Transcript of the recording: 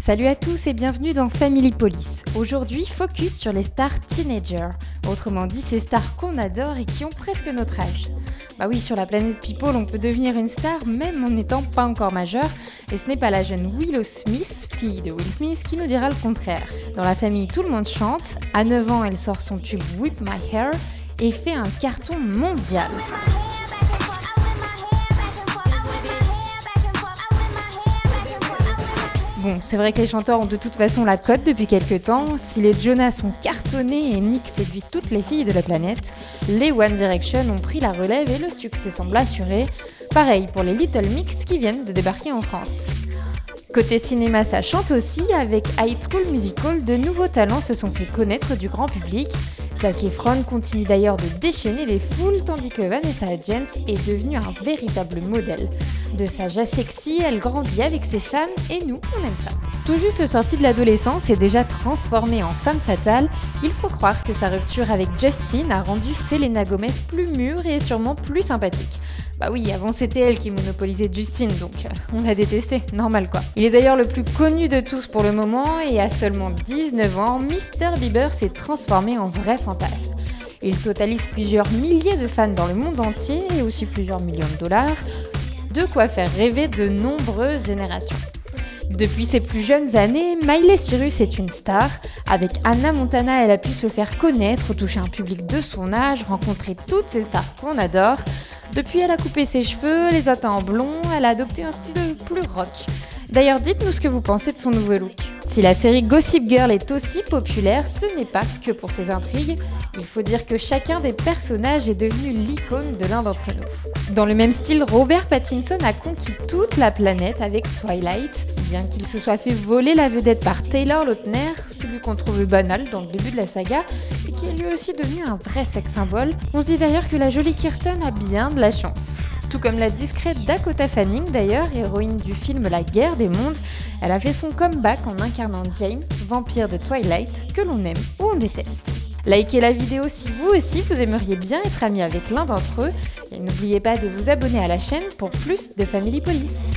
Salut à tous et bienvenue dans Family Police. Aujourd'hui, focus sur les stars teenagers. Autrement dit, ces stars qu'on adore et qui ont presque notre âge. Bah oui, sur la planète People, on peut devenir une star même en n'étant pas encore majeur. Et ce n'est pas la jeune Willow Smith, fille de Will Smith, qui nous dira le contraire. Dans la famille, tout le monde chante. À 9 ans, elle sort son tube Whip My Hair et fait un carton mondial. Bon, c'est vrai que les chanteurs ont de toute façon la cote depuis quelques temps. Si les Jonas ont cartonné et Nick séduit toutes les filles de la planète, les One Direction ont pris la relève et le succès semble assuré. Pareil pour les Little Mix qui viennent de débarquer en France. Côté cinéma, ça chante aussi. Avec High School Musical, de nouveaux talents se sont fait connaître du grand public. Zac Efron continue d'ailleurs de déchaîner les foules, tandis que Vanessa Hudgens est devenue un véritable modèle. De sage à sexy, elle grandit avec ses fans et nous, on aime ça. Tout juste sortie de l'adolescence et déjà transformée en femme fatale, il faut croire que sa rupture avec Justin a rendu Selena Gomez plus mûre et sûrement plus sympathique. Bah oui, avant c'était elle qui monopolisait Justin, donc on l'a détesté, normal quoi. Il est d'ailleurs le plus connu de tous pour le moment et à seulement 19 ans, Mr Bieber s'est transformé en vrai fantasme. Il totalise plusieurs milliers de fans dans le monde entier et aussi plusieurs millions de dollars, de quoi faire rêver de nombreuses générations. Depuis ses plus jeunes années, Miley Cyrus est une star. Avec Hannah Montana, elle a pu se faire connaître, toucher un public de son âge, rencontrer toutes ces stars qu'on adore. Depuis, elle a coupé ses cheveux, les a teints en blond, elle a adopté un style plus rock. D'ailleurs, dites-nous ce que vous pensez de son nouveau look. Si la série Gossip Girl est aussi populaire, ce n'est pas que pour ses intrigues. Il faut dire que chacun des personnages est devenu l'icône de l'un d'entre nous. Dans le même style, Robert Pattinson a conquis toute la planète avec Twilight. Bien qu'il se soit fait voler la vedette par Taylor Lautner, celui qu'on trouve banal dans le début de la saga, et qui est lui aussi devenu un vrai sex symbole, on se dit d'ailleurs que la jolie Kirsten a bien de la chance. Tout comme la discrète Dakota Fanning d'ailleurs, héroïne du film La Guerre des Mondes, elle a fait son comeback en incarnant Jane, vampire de Twilight, que l'on aime ou on déteste. Likez la vidéo si vous aussi vous aimeriez bien être ami avec l'un d'entre eux, et n'oubliez pas de vous abonner à la chaîne pour plus de Family Police.